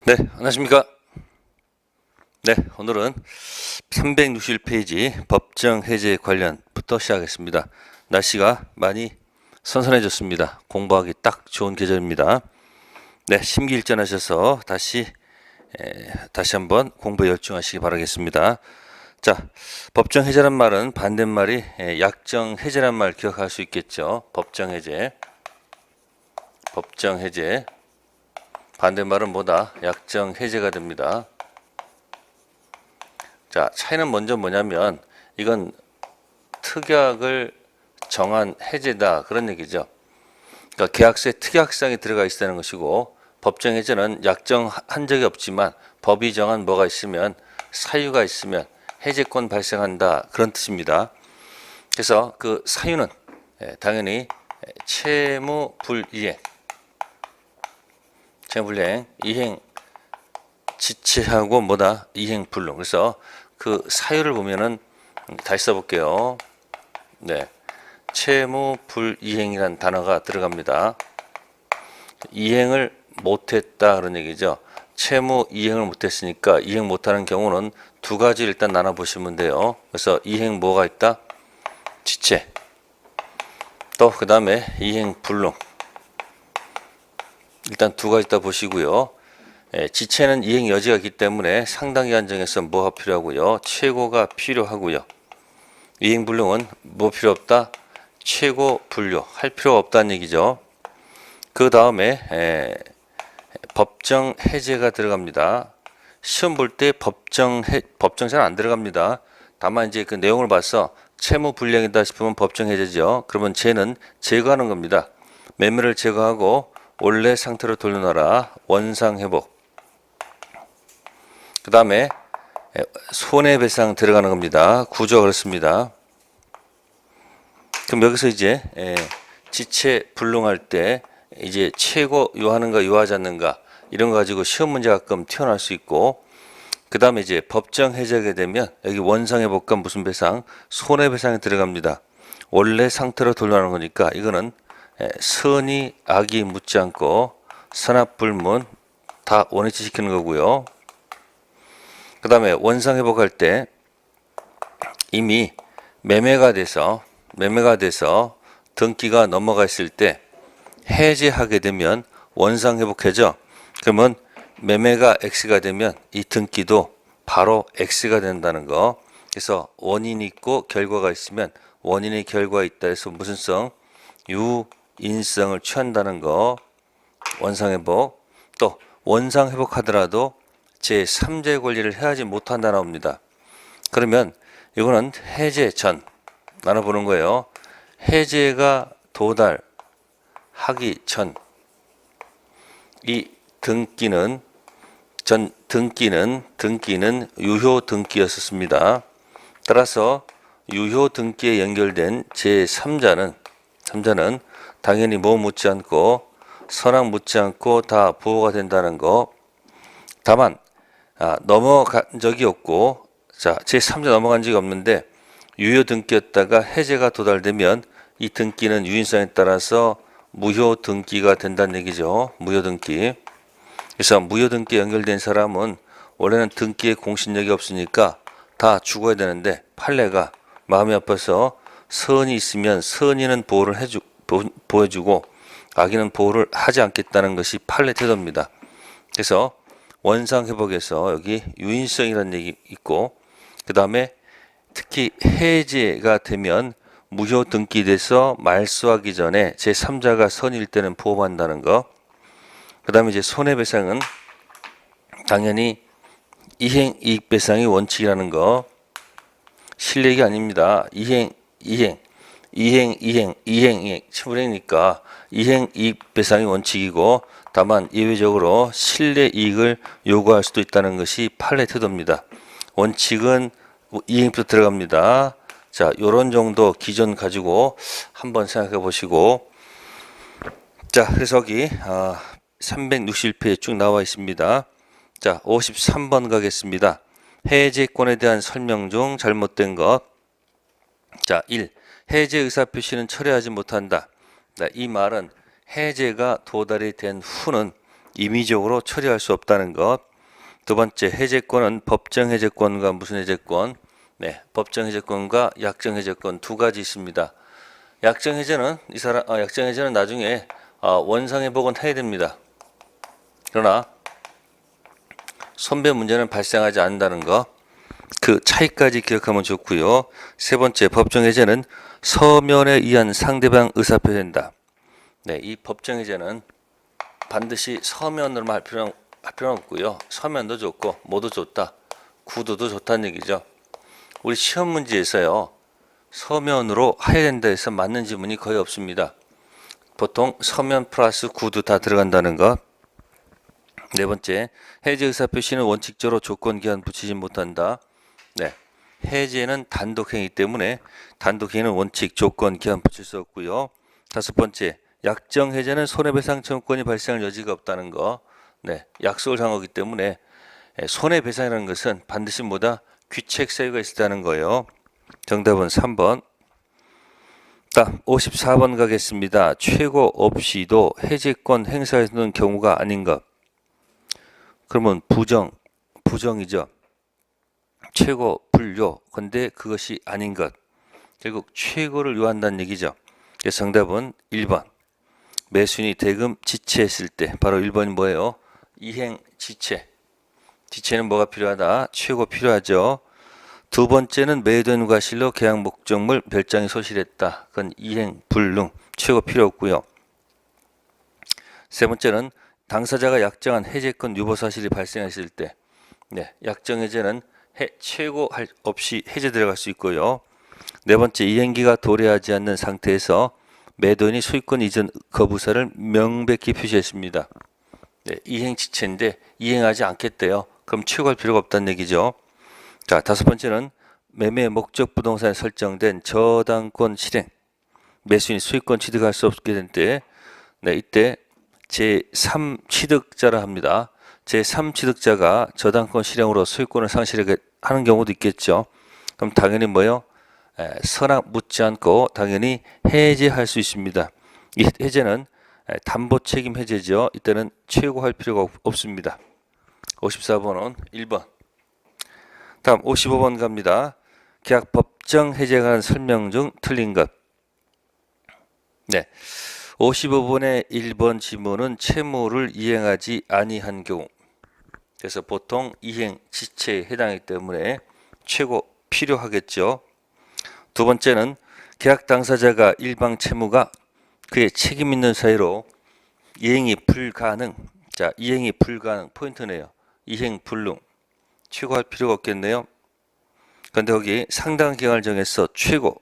네, 안녕하십니까. 네, 오늘은 361페이지 법정 해제 관련부터 시작하겠습니다. 날씨가 많이 선선해졌습니다. 공부하기 딱 좋은 계절입니다. 네, 심기일전하셔서 다시 한번 공부에 열중하시기 바라겠습니다. 자, 법정 해제란 말은 반대말이 약정 해제란 말 기억할 수 있겠죠. 법정 해제. 반대말은 뭐다? 약정 해제가 됩니다. 자, 차이는 먼저 뭐냐면 이건 특약을 정한 해제다 그런 얘기죠. 그러니까 계약서에 특약사항이 들어가 있다는 것이고, 법정 해제는 약정한 적이 없지만 법이 정한 뭐가 있으면, 사유가 있으면 해제권 발생한다 그런 뜻입니다. 그래서 그 사유는 당연히 채무불이행, 이행 지체하고 뭐다? 이행불능. 그래서 그 사유를 보면은 다시 써볼게요. 네, 채무불이행이라는 단어가 들어갑니다. 이행을 못했다 그런 얘기죠. 채무 이행을 못했으니까 이행 못하는 경우는 두 가지 일단 나눠 보시면 돼요. 그래서 이행 뭐가 있다? 지체. 또 그 다음에 이행불능. 일단 두 가지 있다 보시고요. 지체는 이행 여지가 있기 때문에 상당 기간 정에서 뭐가 필요하고요? 최고가 필요하고요. 이행불능은 뭐 필요 없다? 최고 분류 할 필요가 없다는 얘기죠. 그 다음에 법정 해제가 들어갑니다. 시험 볼 때 법정 잘 안 들어갑니다. 다만 이제 그 내용을 봐서 채무 불이행이다 싶으면 법정 해제죠. 그러면 쟤는 제거하는 겁니다. 매매를 제거하고 원래 상태로 돌려놔라. 원상 회복. 그 다음에 손해배상 들어가는 겁니다. 구조가 그렇습니다. 그럼 여기서 이제 지체 불능할 때 이제 최고 요하는가 요하지 않는가 이런 거 가지고 시험 문제 가끔 튀어나올 수 있고, 그 다음에 이제 법정 해제하게 되면 여기 원상 회복과 무슨 배상, 손해배상이 들어갑니다. 원래 상태로 돌려놓는 거니까 이거는 선의 악의 묻지 않고 선악불문 다 원위치 시키는 거고요. 그 다음에 원상 회복할 때 이미 매매가 돼서 등기가 넘어가 있을 때 해제하게 되면 원상 회복해져. 그러면 매매가 X가 되면 이 등기도 바로 X가 된다는 거. 그래서 원인이 있고 결과가 있으면 원인의 결과가 있다 해서 무슨 성? 유인성을 취한다는 거. 원상 회복. 또 원상 회복하더라도 제3자의 권리를 해하지 못한다 나옵니다. 그러면 이거는 해제 전 나눠보는 거예요. 해제가 도달하기 전 이 등기는 유효 등기였었습니다. 따라서 유효 등기에 연결된 제3자는 당연히 뭐 묻지 않고 선악 묻지 않고 다 보호가 된다는 거. 다만 넘어간 적이 없고, 자, 제3자 넘어간 적이 없는데 유효 등기였다가 해제가 도달되면 이 등기는 유인성에 따라서 무효 등기가 된다는 얘기죠. 무효 등기. 그래서 무효 등기에 연결된 사람은 원래는 등기에 공신력이 없으니까 다 죽어야 되는데, 판례가 마음이 아파서 선이 있으면 선의는 보호해주고 악의는 보호를 하지 않겠다는 것이 판례 태도입니다. 그래서 원상 회복에서 여기 유인성이라는 얘기 있고, 그 다음에 특히 해제가 되면 무효 등기돼서 말소하기 전에 제3자가 선일 때는 보호한다는 거. 그 다음에 이제 손해배상은 당연히 이행이익배상이 원칙이라는 거. 실례기 아닙니다. 이행 치불행이니까 이행이익배상이 원칙이고, 다만 예외적으로 실례이익을 요구할 수도 있다는 것이 판례 태도입니다. 원칙은 이행부터 들어갑니다. 자, 요런 정도 기준 가지고 한번 생각해 보시고, 자, 그래서 여기 361페이지에 쭉 나와 있습니다. 자, 53번 가겠습니다. 해제권에 대한 설명 중 잘못된 것. 자, 1. 해제 의사표시는 철회하지 못한다. 이 말은 해제가 도달이 된 후는 임의적으로 처리할 수 없다는 것. 두 번째, 해제권은 법정 해제권과 무슨 해제권? 네, 법정 해제권과 약정 해제권 두 가지 있습니다. 약정 해제는 약정 해제는 나중에 원상 회복은 해야 됩니다. 그러나 손배 문제는 발생하지 않는다는 거. 그 차이까지 기억하면 좋고요. 세 번째, 법정 해제는 서면에 의한 상대방 의사표 된다. 네, 이 법정 해제는 반드시 서면으로만 할 필요는 없고요. 서면도 좋고 모두 좋다. 구두도 좋다는 얘기죠. 우리 시험 문제에서요. 서면으로 해야 된다 해서 맞는 지문이 거의 없습니다. 보통 서면 플러스 구두 다 들어간다는 것. 네 번째, 해제 의사 표시는 원칙적으로 조건 기한 붙이지 못한다. 네, 해제는 단독행위 때문에 단독행위는 원칙 조건 기한 붙일 수 없고요. 다섯 번째, 약정 해제는 손해배상 청구권이 발생할 여지가 없다는 거. 네, 약속을 한 거기 때문에 손해배상이라는 것은 반드시 뭐다? 귀책 사유가 있다는 거예요. 정답은 3번. 딱 54번 가겠습니다. 최고 없이도 해제권 행사하는 경우가 아닌 것. 그러면 부정이죠. 최고 불요. 근데 그것이 아닌 것. 결국 최고를 요한다는 얘기죠. 그래서 정답은 1번. 매수인이 대금 지체했을 때 바로 1번이 뭐예요? 이행 지체. 지체는 뭐가 필요하다? 최고 필요하죠. 두 번째는 매도인 과실로 계약 목적물 별장이 소실했다. 그건 이행 불능. 최고 필요 없고요. 세 번째는 당사자가 약정한 해제권 유보 사실이 발생했을 때, 네, 약정 해제는 최고 없이 해제 들어갈 수 있고요. 네 번째, 이행기가 도래하지 않는 상태에서 매도인이 소유권 이전 거부사를 명백히 표시했습니다. 네, 이행지체인데 이행하지 않겠대요. 그럼 취소할 필요가 없다는 얘기죠. 자, 다섯 번째는 매매 목적 부동산에 설정된 저당권 실행. 매수인이 소유권 취득할 수 없게 된 때, 네, 이때 제3취득자라 합니다. 제3취득자가 저당권 실행으로 소유권을 상실하게 하는 경우도 있겠죠. 그럼 당연히 뭐요? 선악 묻지 않고 당연히 해제할 수 있습니다. 이 해제는 담보 책임 해제죠. 이때는 최고할 필요가 없습니다. 54번은 1번. 다음 55번 갑니다. 계약 법정 해제에 관한 설명 중 틀린 것. 네. 55번의 1번 지문은 채무를 이행하지 아니한 경우. 그래서 보통 이행 지체에 해당하기 때문에 최고 필요하겠죠. 두 번째는 계약 당사자가 일방 채무가 그의 책임 있는 사유로 이행이 불가능. 자, 이행이 불가능 포인트네요. 이행 불능. 최고할 필요가 없겠네요. 그런데 거기 상당 기간을 정해서 최고.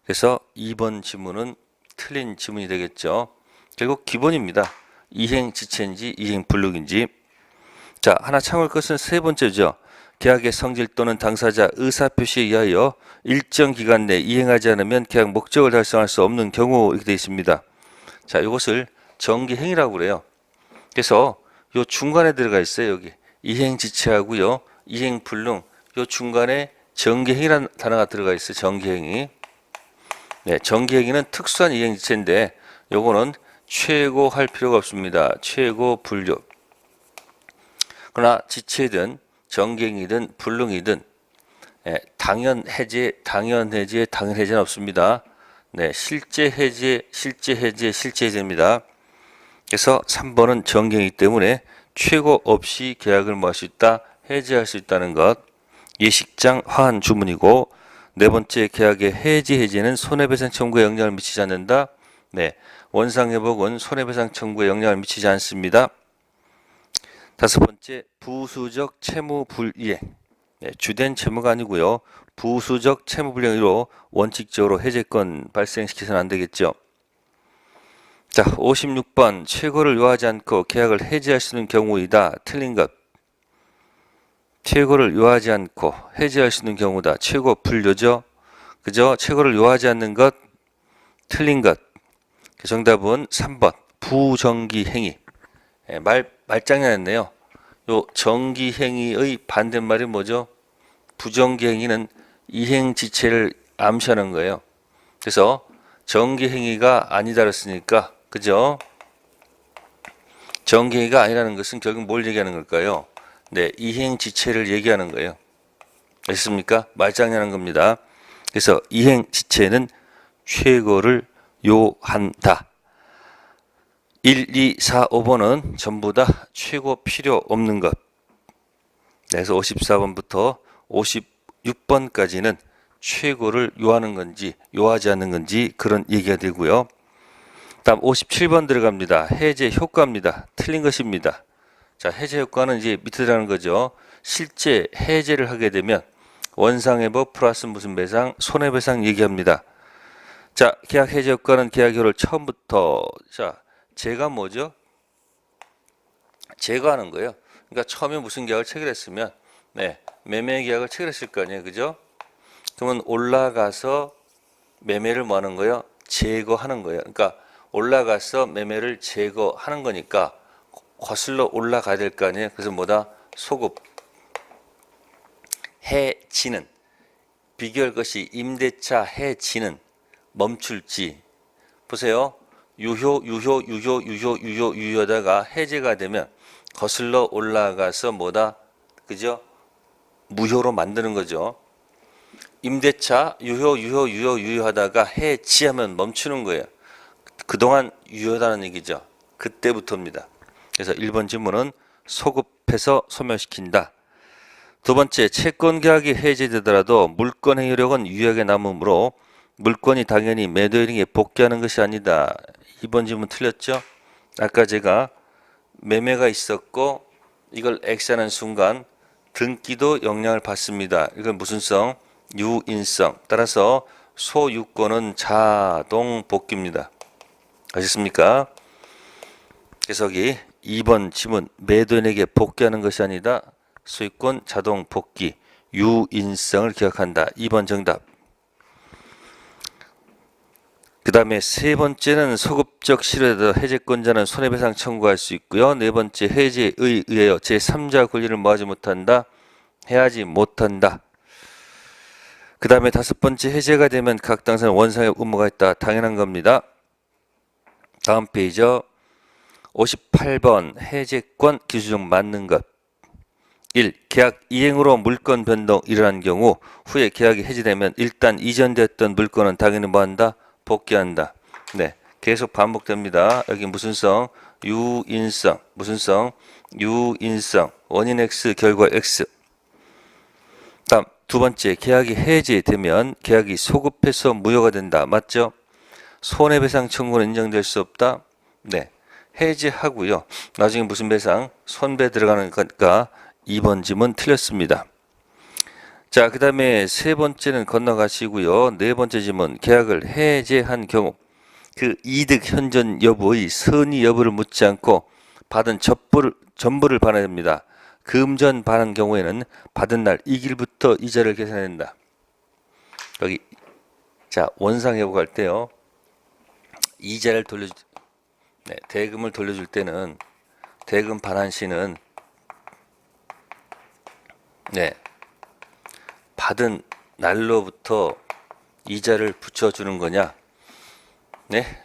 그래서 2번 지문은 틀린 지문이 되겠죠. 결국 기본입니다. 이행 지체인지 이행 불능인지. 자, 하나 참고할 것은 세 번째죠. 계약의 성질 또는 당사자 의사표시에 의하여 일정 기간 내 이행하지 않으면 계약 목적을 달성할 수 없는 경우 이렇게 되어 있습니다. 자, 이것을 정기행위라고 그래요. 그래서 요 중간에 들어가 있어요. 여기 이행 지체하고요, 이행 불능. 요 중간에 정기행위라는 단어가 들어가 있어요. 정기행위. 네, 정기행위는 특수한 이행 지체인데 요거는 최고 할 필요가 없습니다. 최고 불료. 그러나 지체든 정기행위든 불능이든 당연 해제, 당연 해제는 없습니다. 네, 실제 해제, 실제 해제입니다. 그래서 3번은 정기행위이기 때문에 최고 없이 계약을 뭐 할 수 있다? 해제할 수 있다는 것. 예식장 화한 주문이고, 네 번째 계약의 해제는 손해배상 청구에 영향을 미치지 않는다. 네, 원상회복은 손해배상 청구에 영향을 미치지 않습니다. 다섯 번째, 부수적 채무 불이행. 네, 주된 채무가 아니고요. 부수적 채무 불이행으로 원칙적으로 해제권 발생시켜서는 안 되겠죠. 자, 56번, 최고를 요하지 않고 계약을 해지할 수 있는 경우이다. 틀린 것. 최고를 요하지 않고 해지할 수 있는 경우다. 최고 불료죠. 그죠? 최고를 요하지 않는 것. 틀린 것. 정답은 3번. 부정기행위. 말장난했네요. 요 정기행위의 반대말이 뭐죠? 부정기행위는 이행지체를 암시하는 거예요. 그래서 정기행위가 아니다 그랬으니까, 그죠? 정계가 아니라는 것은 결국 뭘 얘기하는 걸까요? 네, 이행지체를 얘기하는 거예요. 아셨습니까? 말장난하는 겁니다. 그래서 이행지체는 최고를 요한다. 1, 2, 4, 5번은 전부 다 최고 필요 없는 것. 그래서 54번부터 56번까지는 최고를 요하는 건지 요하지 않는 건지 그런 얘기가 되고요. 다음 57번 들어갑니다. 해제 효과입니다. 틀린 것입니다. 자, 해제 효과는 이제 밑에 들어가는 거죠. 실제 해제를 하게 되면 원상회복 플러스 무슨 배상, 손해배상 얘기합니다. 자, 계약 해제 효과는 계약료를 처음부터 제가 뭐죠? 제거하는 거예요. 그러니까 처음에 무슨 계약을 체결했으면 매매 계약을 체결했을 거 아니에요. 그죠? 그러면 올라가서 매매를 뭐 하는 거예요? 제거하는 거예요. 그러니까 올라가서 매매를 제거하는 거니까 거슬러 올라가야 될 거 아니에요. 그래서 뭐다? 소급 해지는 비교할 것이 임대차 해지는 멈출지 보세요. 유효하다가 해제가 되면 거슬러 올라가서 뭐다? 그죠? 무효로 만드는 거죠. 임대차 유효하다가 해지하면 멈추는 거예요. 그동안 유효하다는 얘기죠. 그때부터입니다. 그래서 1번 질문은 소급해서 소멸시킨다. 두 번째, 채권 계약이 해제되더라도 물권 행위력은 유효하게 남으므로 물권이 당연히 매도인에게 복귀하는 것이 아니다. 2번 질문 틀렸죠? 아까 제가 매매가 있었고 이걸 X하는 순간 등기도 영향을 받습니다. 이건 무슨 성? 유인성. 따라서 소유권은 자동 복귀입니다. 아셨습니까? 그래서 여기 2번 질문 매도인에게 복귀하는 것이 아니다. 소유권 자동 복귀 유인성을 기억한다. 2번 정답. 그 다음에 세 번째는 소급적 실효에도 해제권자는 손해배상 청구할 수 있고요. 네 번째 해제에 의하여 제3자 권리를 모하지 못한다. 해하지 못한다. 그 다음에 다섯 번째 해제가 되면 각 당사자는 원상의 의무가 있다. 당연한 겁니다. 다음 페이지죠. 58번 해제권 기준 중 맞는 것. 1. 계약 이행으로 물권 변동 일어난 경우 후에 계약이 해지되면 일단 이전됐던 물권은 당연히 뭐한다? 복귀한다. 네, 계속 반복됩니다. 여기 무슨 성? 유인성. 무슨 성? 유인성. 원인 X, 결과 X. 다음 두 번째, 계약이 해지되면 계약이 소급해서 무효가 된다. 맞죠? 손해배상 청구는 인정될 수 없다. 네, 해지하고요. 나중에 무슨 배상? 손배 들어가는 거니까 2번 질문 틀렸습니다. 자, 그 다음에 세 번째는 건너가시고요. 네 번째 질문, 계약을 해제한 경우 그 이득 현존 여부의 선의 여부를 묻지 않고 받은 전부를 받아야 됩니다. 금전 받은 경우에는 받은 날 이길부터 이자를 계산해야 된다. 여기 자, 원상 회복할 때요. 이자를 대금을 돌려줄 때는 대금 반환 시는 받은 날로부터 이자를 붙여주는 거냐? 네?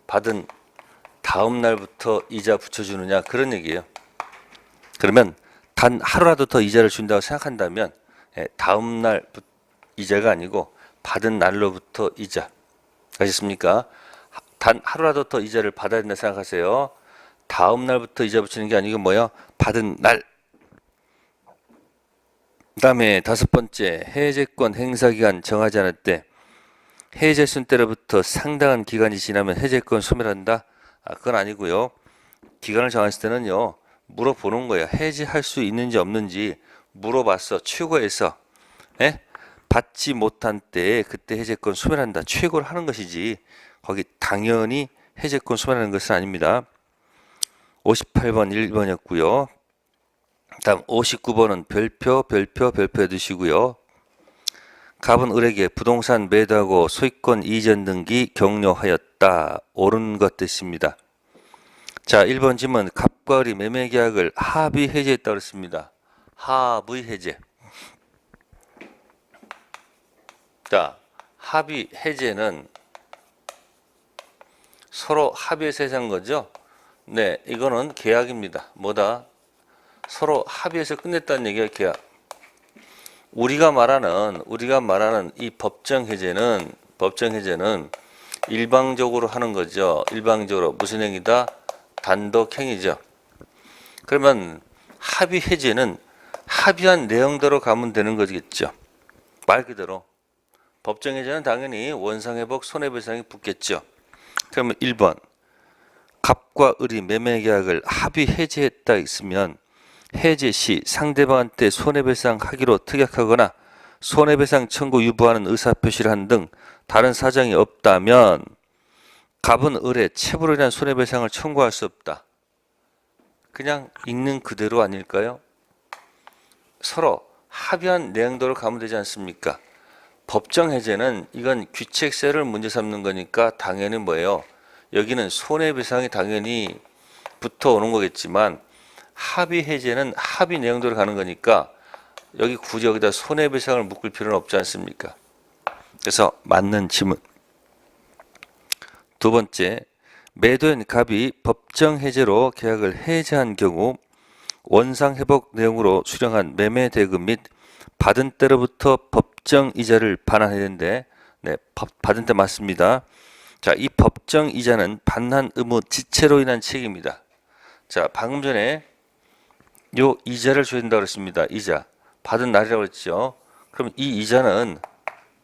받은 다음 날부터 이자 붙여주느냐? 그런 얘기예요. 그러면 단 하루라도 더 이자를 준다고 생각한다면 다음 날 이자가 아니고 받은 날로부터 이자. 아셨습니까? 단 하루라도 더 이자를 받아야 된다 생각하세요. 다음 날부터 이자 붙이는 게 아니고 뭐야? 받은 날. 그 다음에 다섯 번째, 해제권 행사기간 정하지 않을 때 해제순 때로부터 상당한 기간이 지나면 해제권 소멸한다? 그건 아니고요. 기간을 정했을 때는요. 물어보는 거예요. 해제할 수 있는지 없는지 물어봤어. 최고에서 받지 못한 때에 그때 해제권 소멸한다. 최고를 하는 것이지 거기 당연히 해제권 소멸하는 것은 아닙니다. 58번 1번이었고요. 다음 59번은 별표 해두시고요. 갑은 을에게 부동산 매도하고 소유권 이전 등기 격려하였다. 옳은 것 뜻입니다. 자, 1번 질문, 갑과 을이 매매 계약을 합의 해제했다고 했습니다. 합의 해제. 자, 합의 해제는 서로 합의해서 해제한 거죠. 네, 이거는 계약입니다. 뭐다? 서로 합의해서 끝냈다는 얘기가 계약. 우리가 말하는 이 법정 해제는 일방적으로 하는 거죠. 일방적으로 무슨 행위다? 단독 행위죠. 그러면 합의 해제는 합의한 내용대로 가면 되는 거겠죠. 말 그대로 법정 해제는 당연히 원상회복 손해배상이 붙겠죠. 그러면 1번 갑과 을이 매매 계약을 합의 해제했다 있으면 해제 시 상대방한테 손해배상 하기로 특약하거나 손해배상 청구 유보하는 의사표시를 한 등 다른 사정이 없다면 갑은 을에 체불로 인한 손해배상을 청구할 수 없다. 그냥 읽는 그대로 아닐까요? 서로 합의한 내용대로 가면 되지 않습니까? 법정 해제는 이건 귀책세를 문제 삼는 거니까 당연히 뭐예요? 여기는 손해배상이 당연히 붙어오는 거겠지만 합의 해제는 합의 내용대로 가는 거니까 여기 굳이 여기다 손해배상을 묶을 필요는 없지 않습니까? 그래서 맞는 지문. 두 번째, 매도인 갑이 법정 해제로 계약을 해제한 경우 원상회복 내용으로 수령한 매매 대금 및 받은 때로부터 법정 이자를 반환해야 되는데, 네, 받은 때 맞습니다. 자, 이 법정 이자는 반환 의무 지체로 인한 책임입니다. 자, 방금 전에 요 이자를 줘야 된다고 그랬습니다. 이자. 받은 날이라고 했죠. 그럼 이 이자는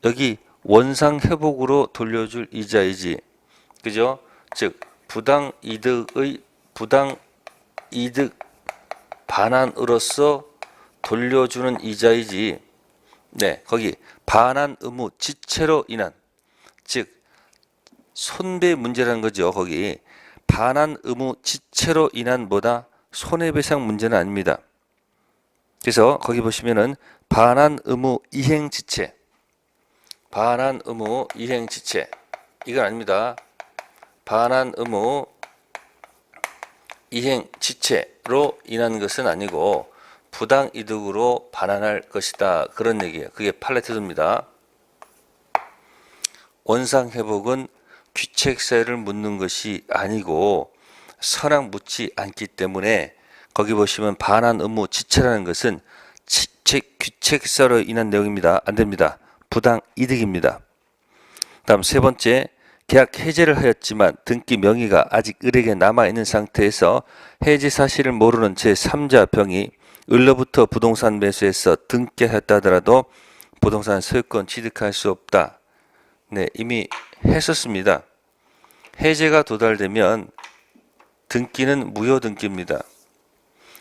여기 원상회복으로 돌려줄 이자이지. 그죠? 즉, 부당 이득 반환으로서 돌려주는 이자이지. 네, 거기 반환 의무 지체로 인한, 즉 손배 문제라는 거죠. 거기 반환 의무 지체로 인한 뭐다? 손해배상 문제는 아닙니다. 그래서 거기 보시면은 반환 의무 이행 지체, 이건 아닙니다. 반환 의무 이행 지체로 인한 것은 아니고 부당 이득으로 반환할 것이다. 그런 얘기예요. 그게 팔레트입니다. 원상회복은 귀책세를 묻는 것이 아니고 선악 묻지 않기 때문에 거기 보시면 반환 의무 지체라는 것은 귀책세로 인한 내용입니다. 안 됩니다. 부당 이득입니다. 다음 세 번째, 계약 해제를 하였지만 등기 명의가 아직 을에게 남아있는 상태에서 해지 사실을 모르는 제3자 병이 을로부터 부동산 매수해서 등기하였다 하더라도 부동산 소유권 취득할 수 없다. 네, 이미 했었습니다. 해제가 도달되면 등기는 무효 등기입니다.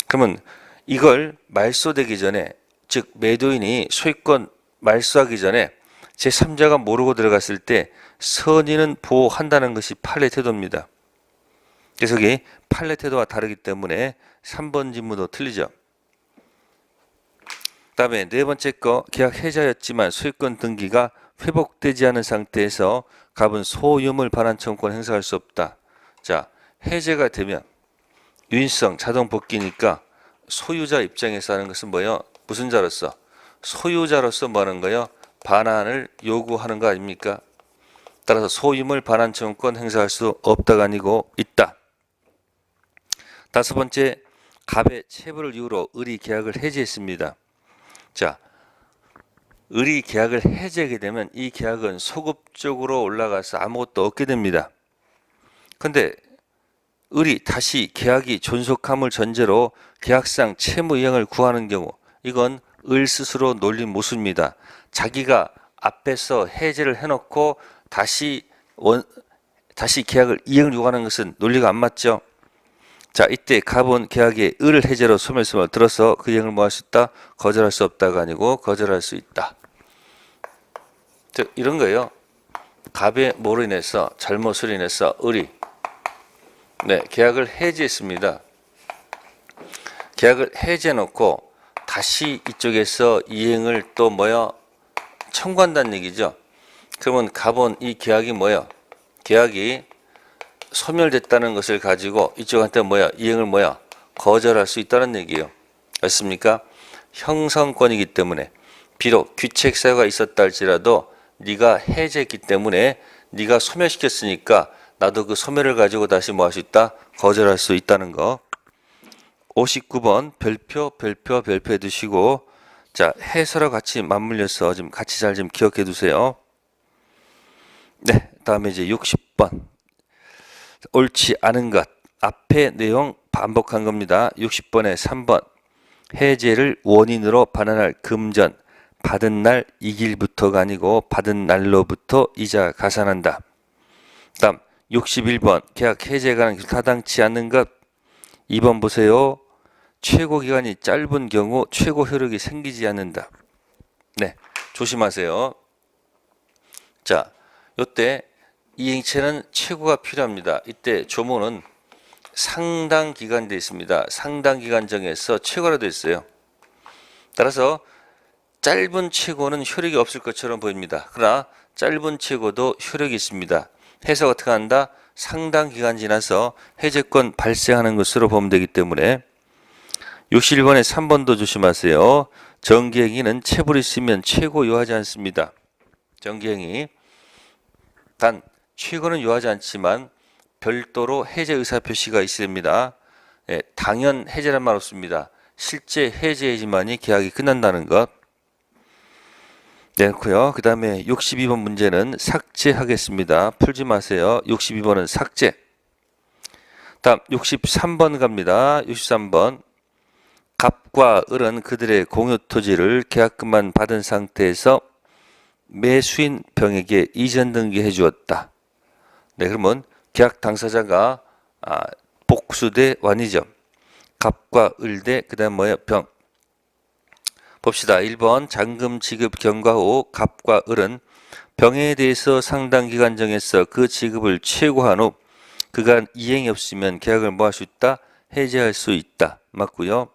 그러면 이걸 말소되기 전에, 즉 매도인이 소유권 말소하기 전에 제3자가 모르고 들어갔을 때 선의는 보호한다는 것이 판례 태도입니다. 그래서 여기 판례 태도와 다르기 때문에 3번 질문도 틀리죠. 다음에 네 번째 거, 계약 해제하였지만 소유권 등기가 회복되지 않은 상태에서 갑은 소유물 반환 청구권 행사할 수 없다. 자, 해제가 되면 유인성 자동 복귀니까 소유자 입장에서 하는 것은 뭐예요? 무슨 자로서? 소유자로서 뭐 하는 거예요? 반환을 요구하는 거 아닙니까? 따라서 소유물 반환 청구권 행사할 수 없다가 아니고 있다. 다섯 번째, 갑의 체불을 이유로 을이 계약을 해지했습니다. 자, 을이 계약을 해지하게 되면 이 계약은 소급적으로 올라가서 아무것도 얻게 됩니다. 근데 을이 다시 계약이 존속함을 전제로 계약상 채무 이행을 구하는 경우, 이건 을 스스로 놀린 모습입니다. 자기가 앞에서 해제를 해놓고 다시 계약을 이행을 요구하는 것은 논리가 안 맞죠. 자, 이때 갑은 계약에 을을 해제로 소멸성을 들어서 그 이행을 뭐 할 수 있다? 거절할 수 없다가 아니고 거절할 수 있다. 즉 이런 거예요. 갑의 뭐로 인해서, 잘못으로 인해서 을이 계약을 해지했습니다. 계약을 해지해놓고 다시 이쪽에서 이행을 또 청구한다는 얘기죠. 그러면 갑은 이 계약이 계약이 소멸됐다는 것을 가지고 이쪽한테 이행을 거절할 수 있다는 얘기예요. 맞습니까? 형성권이기 때문에 비록 귀책사유가 있었다 할지라도 네가 해제했기 때문에 네가 소멸시켰으니까 나도 그 소매를 가지고 다시 뭐 할 수 있다? 거절할 수 있다는 거. 59번 별표해 두시고, 자, 해서랑 같이 맞물려서 좀 같이 잘 좀 기억해 두세요. 네, 다음에 이제 60번. 옳지 않은 것. 앞에 내용 반복한 겁니다. 60번에 3번. 해제를 원인으로 반환할 금전. 받은 날 이 길부터가 아니고 받은 날로부터 이자 가산한다. 다음 61번. 계약 해제가 타당치 않는 것. 2번 보세요. 최고 기간이 짧은 경우 최고 효력이 생기지 않는다. 네, 조심하세요. 자, 요때 이행체는 최고가 필요합니다. 이때 조문은 상당 기간 되어 있습니다. 상당 기간 정해서 최고로 되어 있어요. 따라서 짧은 최고는 효력이 없을 것처럼 보입니다. 그러나 짧은 최고도 효력이 있습니다. 해석 어떻게 한다? 상당 기간 지나서 해제권 발생하는 것으로 보면 되기 때문에 61번에 3번도 조심하세요. 정기행위는 체불이 있으면 최고 요하지 않습니다. 정기행위. 단 최고는 요하지 않지만 별도로 해제 의사표시가 있습니다. 예, 당연 해제란 말 없습니다. 실제 해제해지만이 계약이 끝난다는 것. 네, 그렇고요. 그 다음에 62번 문제는 삭제하겠습니다. 풀지 마세요. 62번은 삭제. 다음 63번 갑니다. 63번. 갑과 을은 그들의 공유 토지를 계약금만 받은 상태에서 매수인 병에게 이전 등기해 주었다. 네, 그러면 계약 당사자가 복수 대 완이죠. 갑과 을 대 그다음 뭐예요? 병. 봅시다. 1번 잔금 지급 경과 후 갑과 을은 병에 대해서 상당 기간 정해서 그 지급을 최고한 후 그간 이행이 없으면 계약을 뭐 할 수 있다? 해제할 수 있다. 맞고요.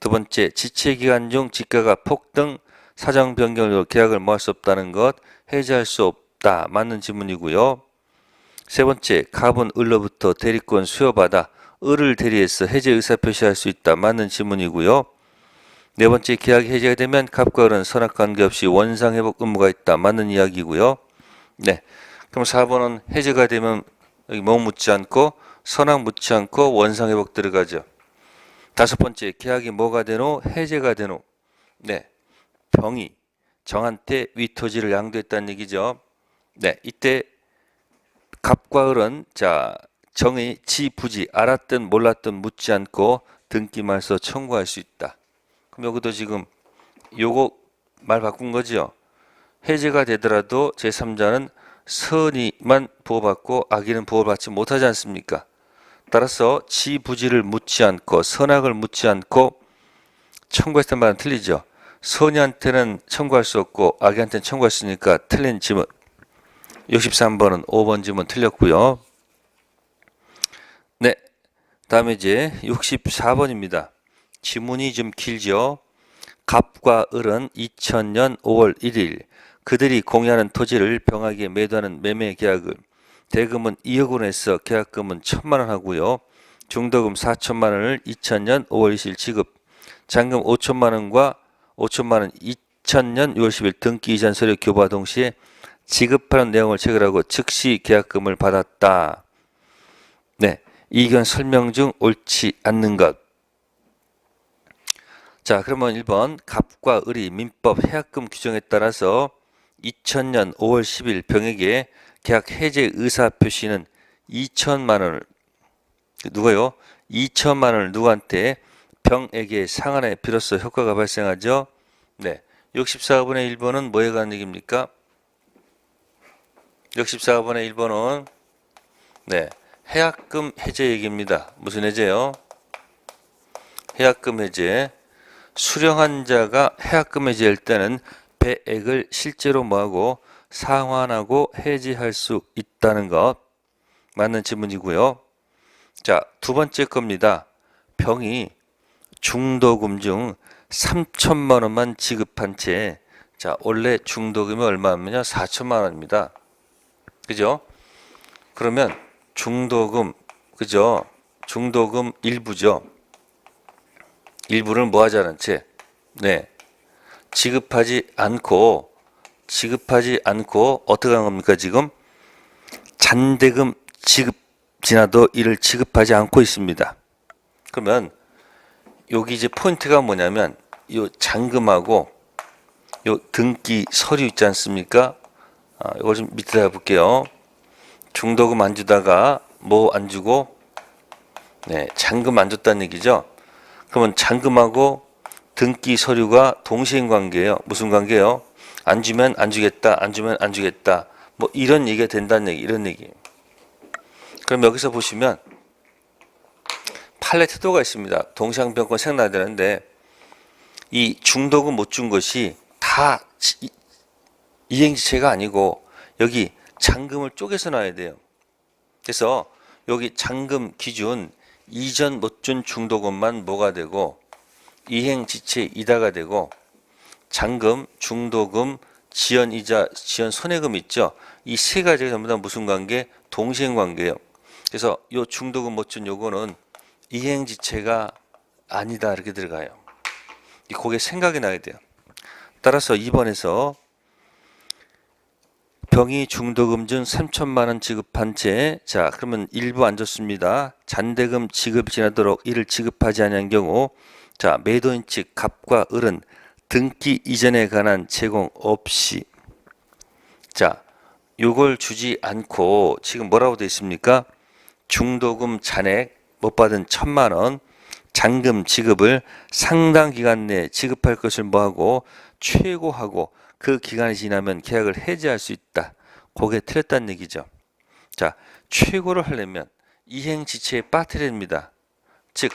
두 번째, 지체 기간 중 지가가 폭등, 사정 변경으로 계약을 뭐 할 수 없다는 것, 해제할 수 없다. 맞는 지문이고요. 세 번째, 갑은 을로부터 대리권 수여받아 을을 대리해서 해제 의사 표시할 수 있다. 맞는 지문이고요. 네 번째, 계약이 해제가 되면 갑과 을은 선악 관계없이 원상 회복 의무가 있다. 맞는 이야기고요. 네, 그럼 4번은 해제가 되면 여기 뭐 묻지 않고 선악 묻지 않고 원상 회복 들어가죠. 다섯 번째, 계약이 뭐가 되노? 해제가 되노? 네, 병이 정한테 위토지를 양도했다는 얘기죠. 네, 이때 갑과 을은 자 정의 지부지 알았든 몰랐든 묻지 않고 등기말서 청구할 수 있다. 그럼 여기도 지금 요거 말 바꾼 거죠. 해제가 되더라도 제3자는 선의만 보호받고 악의는 보호받지 못하지 않습니까? 따라서 지부지를 묻지 않고 선악을 묻지 않고 청구했던 말은 틀리죠. 선의한테는 청구할 수 없고 악의한테는 청구할 수 있으니까 틀린 지문. 63번은 5번 지문 틀렸고요. 네, 다음에 이제 64번입니다. 지문이 좀 길죠. 갑과 을은 2000년 5월 1일 그들이 공유하는 토지를 병에게 매도하는 매매 계약을 대금은 2억 원 해서 계약금은 1,000만 원 하고요. 중도금 4천만 원을 2000년 5월 20일 지급, 잔금 5천만 원과 5천만 원 2000년 6월 10일 등기 이전 서류 교부와 동시에 지급하는 내용을 체결하고 즉시 계약금을 받았다. 네, 이견 설명 중 옳지 않는 것. 자, 그러면 1번 갑과 을이 민법 해약금 규정에 따라서 2000년 5월 10일 병에게 계약 해제 의사 표시는 2천만 원을 누가요? 2천만 원을 누구한테? 병에게 상환에 비로소 효과가 발생하죠. 네, 64번의 1번은 뭐에 관한 얘기입니까? 64번의 1번은 네, 해약금 해제 얘기입니다. 무슨 해제요? 해약금 해제. 수령한 자가 해약금 해제할 때는 배액을 실제로 뭐하고 상환하고 해지할 수 있다는 것. 맞는 지문이고요. 자, 두 번째 겁니다. 병이 중도금 중 3천만 원만 지급한 채, 자, 원래 중도금이 얼마냐면요 4천만 원입니다. 그죠? 그러면 중도금, 그죠? 중도금 일부죠. 일부를 뭐 하지 않은 채, 네, 지급하지 않고 어떻게 한 겁니까? 지금 잔대금 지급 지나도 이를 지급하지 않고 있습니다. 그러면 여기 이제 포인트가 뭐냐면 요 잔금하고 요 등기 서류 있지 않습니까? 이거 좀 밑에다 볼게요. 중도금 안 주다가 뭐 안 주고 잔금 안 줬다는 얘기죠. 그러면 잔금하고 등기 서류가 동시인 관계예요. 무슨 관계예요? 안 주면 안 주겠다, 안 주면 안 주겠다. 뭐 이런 얘기가 된다는 얘기, 이런 얘기예요. 그럼 여기서 보시면 판례 태도가 있습니다. 동시항변권 생각나야 되는데 이 중도금 못 준 것이 다 이행지체가 아니고 여기 잔금을 쪼개서 놔야 돼요. 그래서 여기 잔금 기준 이전 못 준 중도금만 뭐가 되고 이행지체 이다가 되고 잔금, 중도금, 지연이자, 지연 손해금 있죠. 이 세 가지가 전부 다 무슨 관계? 동시행 관계예요. 그래서 요 중도금 못 준 요거는 이행지체가 아니다 이렇게 들어가요. 그게 생각이 나야 돼요. 따라서 2번에서 병이 중도금 중 3천만 원 지급한 채, 자 그러면 일부 안 줬습니다. 잔대금 지급 지나도록 이를 지급하지 않은 경우, 자 매도인 측 갑과 을은 등기 이전에 관한 제공 없이, 자 요걸 주지 않고 지금 뭐라고 되어 있습니까? 중도금 잔액 못 받은 1,000만 원 잔금 지급을 상당 기간 내에 지급할 것을 뭐하고 최고하고 그 기간이 지나면 계약을 해지할 수 있다. 그게 틀렸다는 얘기죠. 자, 최고를 하려면 이행지체에 빠뜨려야 됩니다. 즉,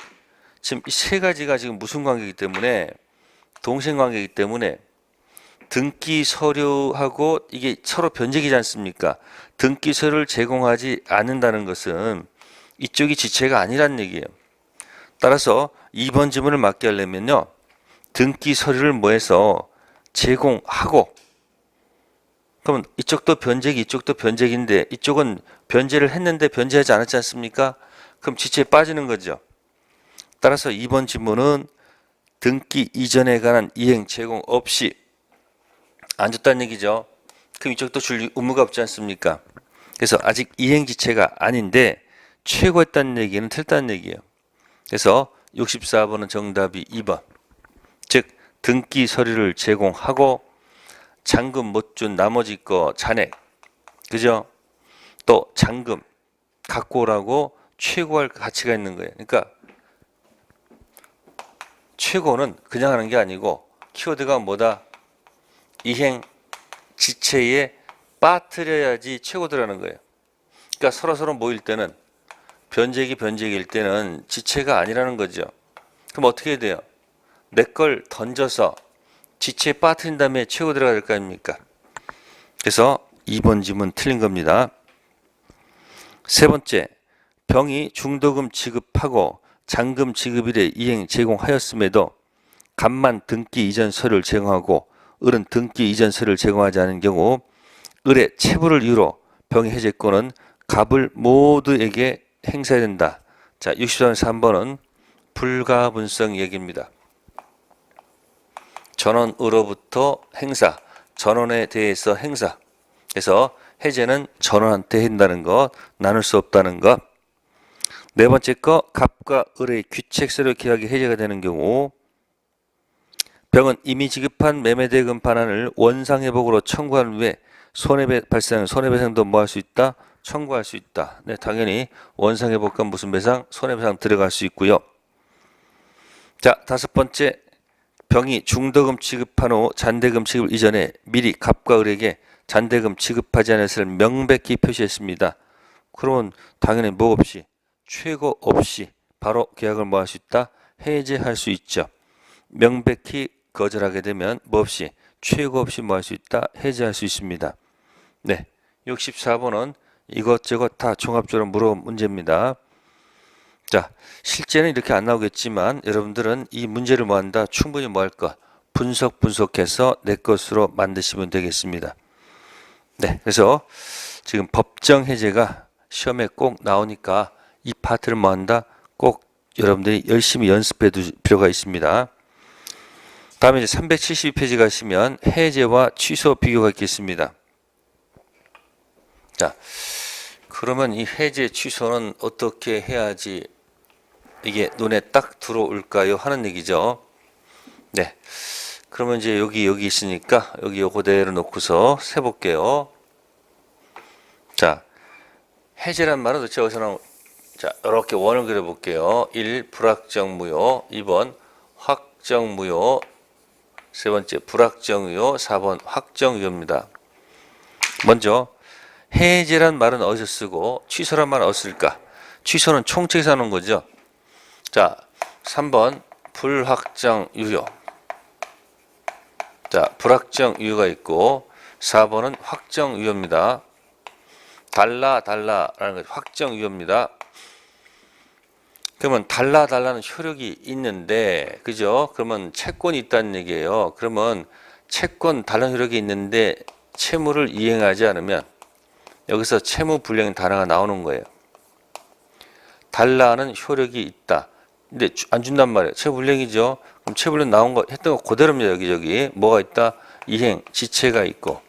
지금 이 세 가지가 지금 무슨 관계이기 때문에 동생 관계이기 때문에 등기 서류하고 이게 서로 변제기지 않습니까? 등기 서류를 제공하지 않는다는 것은 이쪽이 지체가 아니란 얘기예요. 따라서 2번 지문을 맞게 하려면요. 등기 서류를 뭐해서 제공하고, 그러면 이쪽도 변제기 이쪽도 변제기인데 이쪽은 변제를 했는데 변제하지 않았지 않습니까? 그럼 지체에 빠지는 거죠. 따라서 2번 지문은 등기 이전에 관한 이행 제공 없이 안 줬다는 얘기죠. 그럼 이쪽도 줄 의무가 없지 않습니까? 그래서 아직 이행 지체가 아닌데 최고했다는 얘기는 틀렸다는 얘기예요. 그래서 64번은 정답이 2번. 즉 등기 서류를 제공하고 잔금 못 준 나머지 거 잔액, 그죠? 또 잔금 갖고 오라고 최고할 가치가 있는 거예요. 그러니까 최고는 그냥 하는 게 아니고 키워드가 뭐다? 이행 지체에 빠뜨려야지 최고 들어가는 거예요. 그러니까 서로 모일 때는 변제기일 때는 지체가 아니라는 거죠. 그럼 어떻게 해야 돼요? 내 걸 던져서 지체에 빠뜨린 다음에 최고 들어가야 될 거 아닙니까? 그래서 2번 지문 틀린 겁니다. 세 번째, 병이 중도금 지급하고 잔금 지급일에 이행 제공하였음에도 갑만 등기 이전 서류를 제공하고 을은 등기 이전 서류를 제공하지 않은 경우 을의 체불을 이유로 병의 해제권은 갑을 모두에게 행사해야 된다. 자, 64번 3번은 불가분성 얘기입니다. 전원으로부터 행사, 전원에 대해서 행사. 그래서 해제는 전원한테 한다는 것, 나눌 수 없다는 것. 네 번째 거, 갑과 을의 규책서류 계약이 해제가 되는 경우 병은 이미 지급한 매매대금 반환을 원상회복으로 청구한 후에 발생하는 손해배상도 뭐 할 수 있다? 청구할 수 있다. 네, 당연히 원상회복과 무슨 배상? 손해배상 들어갈 수 있고요. 자, 다섯 번째, 병이 중도금 지급한 후 잔대금 지급 이전에 미리 갑과 을에게 잔대금 지급하지 않을 것을 명백히 표시했습니다. 그러면 당연히 뭐 없이, 최고 없이 바로 계약을 뭐 할 수 있다? 해제할 수 있죠. 명백히 거절하게 되면 뭐 없이, 최고 없이 뭐 할 수 있다? 해제할 수 있습니다. 네, 64번은 이것저것 다 종합적으로 물어본 문제입니다. 자, 실제는 이렇게 안 나오겠지만 여러분들은 이 문제를 뭐 한다? 충분히 뭐 할 것? 분석해서 내 것으로 만드시면 되겠습니다. 네, 그래서 지금 법정 해제가 시험에 꼭 나오니까 이 파트를 뭐 한다? 꼭 여러분들이 열심히 연습해 둘 필요가 있습니다. 다음에 이제 372페이지 가시면 해제와 취소 비교가 있겠습니다. 자, 그러면 이 해제 취소는 어떻게 해야지 이게 눈에 딱 들어올까요? 하는 얘기죠. 네. 그러면 이제 여기 있으니까 여기 요 그대로 놓고서 세볼게요. 자, 해제란 말은 도대체 어디서 나온, 자, 이렇게 원을 그려볼게요. 1. 불확정무효. 2번 확정무효. 세 번째 불확정유효. 4번 확정유효입니다. 먼저 해제란 말은 어디서 쓰고 취소란 말은 어디서 쓸까? 취소는 총책에서 하는 거죠. 자, 3번 불확정유효. 자, 불확정유효가 있고 4번은 확정유효입니다. 달라라는 것이 확정유효입니다. 그러면 달라는 효력이 있는데, 그죠? 그러면 채권이 있다는 얘기예요. 그러면 채권 다른 효력이 있는데 채무를 이행하지 않으면 여기서 채무 불이행 단어가 나오는 거예요. 달라는 효력이 있다. 근데 안 준단 말이에요. 채무 불이행이죠. 그럼 채무 불이행 나온 거 했던 거 그대로입니다. 여기 뭐가 있다? 이행 지체가 있고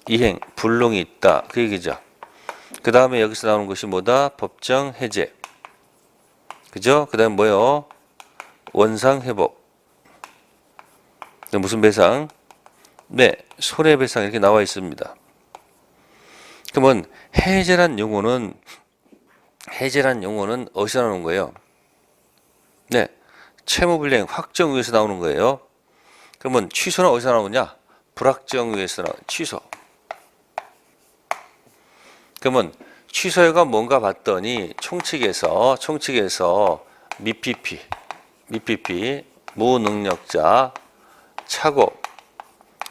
이행 불능이 있다. 그 얘기죠. 그 다음에 여기서 나오는 것이 뭐다? 법정 해제. 그죠? 그 다음 뭐요? 원상 회복. 무슨 배상? 네, 손해배상 이렇게 나와 있습니다. 그러면 해제란 용어는 어디서 나오는 거예요? 네, 채무불이행 확정유효에서 나오는 거예요. 그러면 취소는 어디서 나오느냐? 불확정유효에서 나오는 취소. 그러면 취소가 뭔가 봤더니 총칙에서 미피피, 무능력자, 착오,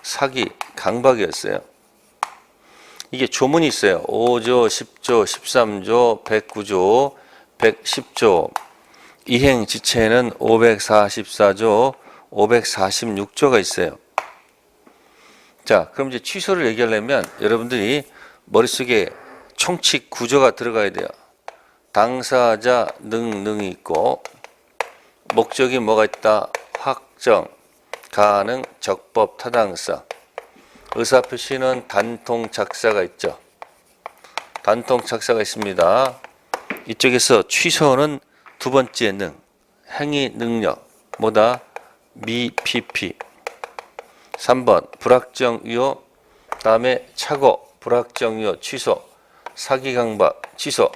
사기, 강박이었어요. 이게 조문이 있어요. 5조, 10조, 13조, 109조, 110조. 이행 지체는 544조, 546조가 있어요. 자, 그럼 이제 취소를 얘기하려면 여러분들이 머릿속에 총칙 구조가 들어가야 돼요. 당사자 능이 있고 목적이 뭐가 있다? 확정, 가능, 적법, 타당성. 의사표시는 단통 작사가 있죠. 단통 작사가 있습니다. 이쪽에서 취소는 두 번째 능, 행위 능력, 뭐다? 미피피. 3번 불확정유효, 다음에 착오, 불확정유효, 취소, 사기 강박, 취소.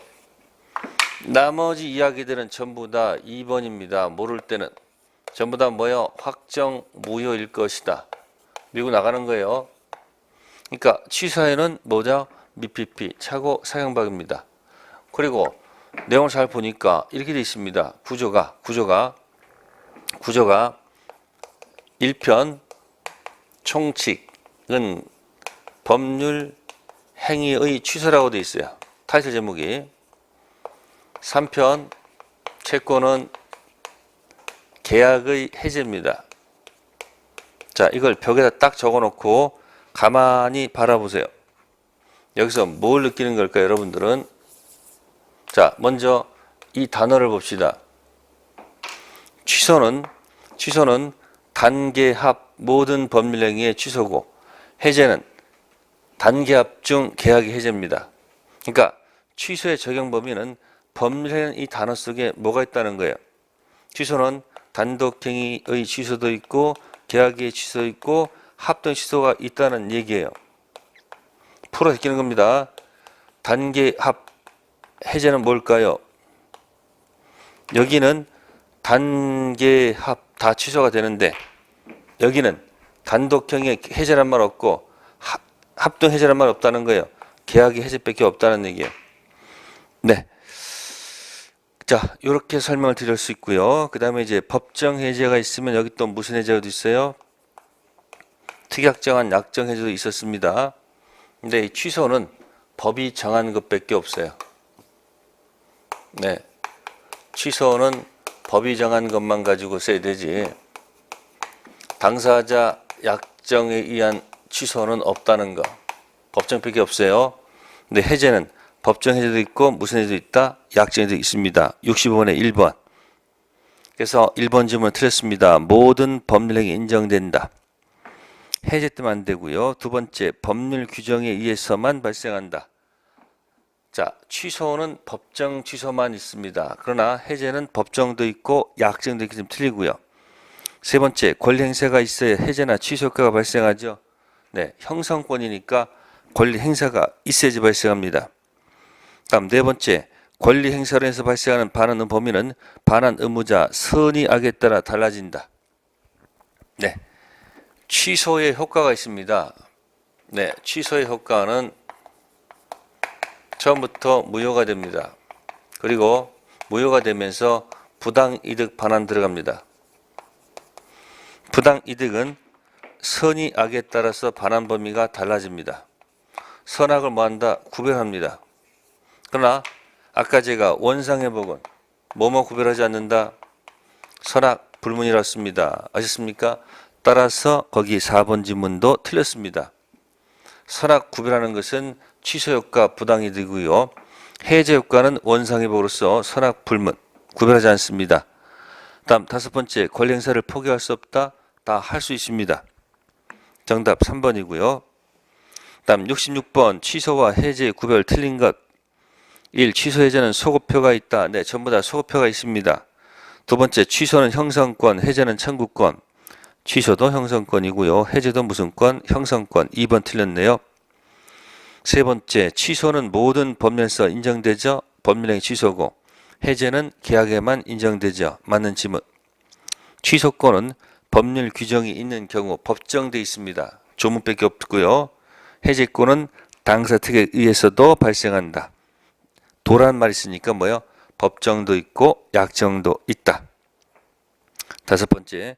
나머지 이야기들은 전부 다 2번입니다. 모를 때는 전부 다 뭐요? 확정 무효일 것이다. 밀고 나가는 거예요. 그러니까 취소에는 뭐죠? 미피피, 착오, 사경박입니다. 그리고 내용을 잘 보니까 이렇게 되어 있습니다. 구조가 1편 총칙은 법률 행위의 취소라고 되어 있어요. 타이틀 제목이. 3편 채권은 계약의 해제입니다. 자, 이걸 벽에다 딱 적어놓고 가만히 바라보세요. 여기서 뭘 느끼는 걸까요, 여러분들은? 자, 먼저 이 단어를 봅시다. 취소는 단계합 모든 법률행위의 취소고, 해제는 단계합 중 계약의 해제입니다. 그러니까 취소의 적용 범위는 법률행 이 단어 속에 뭐가 있다는 거예요. 취소는 단독행위의 취소도 있고 계약의 취소도 있고 합동 취소가 있다는 얘기예요. 풀어 제끼는 겁니다. 단계합 해제는 뭘까요? 여기는 단계합 다 취소가 되는데 여기는 단독형의 해제란 말 없고 합동 해제란 말 없다는 거예요. 계약의 해제밖에 없다는 얘기예요. 네. 자, 이렇게 설명을 드릴 수 있고요. 그 다음에 이제 법정 해제가 있으면 여기 또 무슨 해제가 있어요? 특약 정한 약정 해제도 있었습니다. 근데 이 취소는 법이 정한 것밖에 없어요. 네. 취소는 법이 정한 것만 가지고 써야 되지. 당사자 약정에 의한 취소는 없다는 거. 법정밖에 없어요. 근데 해제는 법정 해제도 있고 무슨 해제도 있다? 약정 해제도 있습니다. 65번에 1번. 그래서 1번 질문을 틀렸습니다. 모든 법률행위 인정된다. 해제 때문에 안 되고요. 두 번째, 법률 규정에 의해서만 발생한다. 자, 취소는 법정 취소만 있습니다. 그러나 해제는 법정도 있고 약정도 있기 좀 틀리고요. 세 번째, 권리 행사가 있어야 해제나 취소 효과가 발생하죠. 네, 형성권이니까 권리 행사가 있어야지 발생합니다. 다음 네 번째, 권리 행사로 해서 발생하는 반환 범위는 반환 의무자 선의 악에 따라 달라진다. 네, 취소의 효과가 있습니다. 네, 취소의 효과는 처음부터 무효가 됩니다. 그리고 무효가 되면서 부당이득 반환 들어갑니다. 부당이득은 선의 악에 따라서 반환 범위가 달라집니다. 선악을 뭐한다? 구별합니다. 그러나 아까 제가 원상회복은 뭐뭐 구별하지 않는다? 선악 불문이라고 씁니다. 아셨습니까? 따라서 거기 4번 지문도 틀렸습니다. 선악 구별하는 것은 취소 효과 부당이득이고요. 해제 효과는 원상회복으로서 선악 불문 구별하지 않습니다. 다음 다섯 번째, 권리 행사를 포기할 수 없다. 다 할 수 있습니다. 정답 3번이고요. 다음 66번, 취소와 해제의 구별 틀린 것. 1. 취소 해제는 소급표가 있다. 네, 전부 다 소급표가 있습니다. 두 번째, 취소는 형성권, 해제는 청구권. 취소도 형성권이고요. 해제도 무슨 권? 형성권. 2번 틀렸네요. 세 번째, 취소는 모든 법률에서 인정되죠. 법률행위 취소고, 해제는 계약에만 인정되죠. 맞는 지문. 취소권은 법률 규정이 있는 경우 법정돼 있습니다. 조문밖에 없고요. 해제권은 당사 특에 의해서도 발생한다. 도란 말 있으니까 뭐요? 법정도 있고 약정도 있다. 다섯 번째,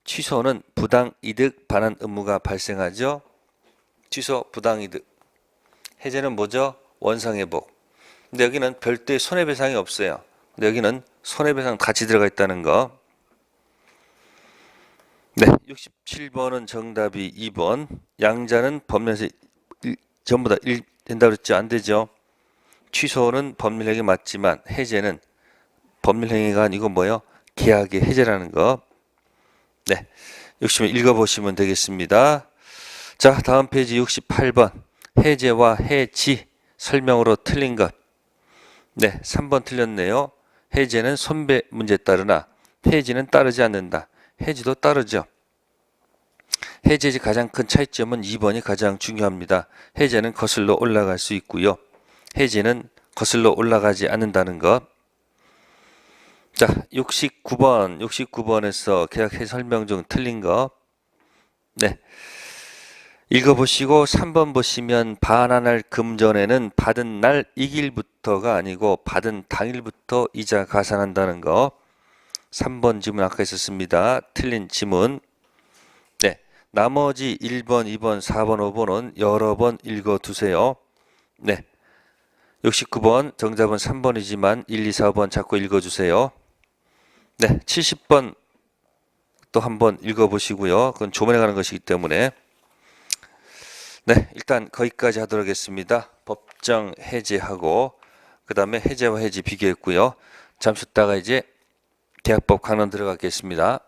취소는 부당이득 반환 의무가 발생하죠. 취소 부당이득. 해제는 뭐죠? 원상회복. 근데 여기는 별도의 손해배상이 없어요. 근데 여기는 손해배상 같이 들어가 있다는 거. 네, 67번은 정답이 2번. 양자는 법률에서 전부 다 된다고 그랬죠? 안 되죠. 취소는 법률행위 맞지만 해제는 법률행위가 아니고 뭐요? 계약의 해제라는 거. 네, 60번 읽어보시면 되겠습니다. 자, 다음 페이지 68번. 해제와 해지 설명으로 틀린 것. 네, 3번 틀렸네요. 해제는 손배 문제에 따르나 해지는 따르지 않는다. 해지도 따르죠. 해제의 가장 큰 차이점은 2번이 가장 중요합니다. 해제는 거슬러 올라갈 수 있고요. 해제는 거슬러 올라가지 않는다는 것. 자, 69번에서 계약해 설명 중 틀린 거. 네. 읽어보시고 3번 보시면 반환할 금전에는 받은 날 이길부터가 아니고 받은 당일부터 이자 가산한다는 거. 3번 지문 아까 있었습니다. 틀린 지문. 네. 나머지 1번, 2번, 4번, 5번은 여러 번 읽어두세요. 네. 69번 정답은 3번이지만 1, 2, 4번 자꾸 읽어주세요. 네. 70번 또 한번 읽어보시고요. 그건 조문에 가는 것이기 때문에. 네, 일단 거기까지 하도록 하겠습니다. 법정 해제하고 그 다음에 해제와 해지 비교했고요. 잠시 있다가 이제 계약법 강론 들어가겠습니다.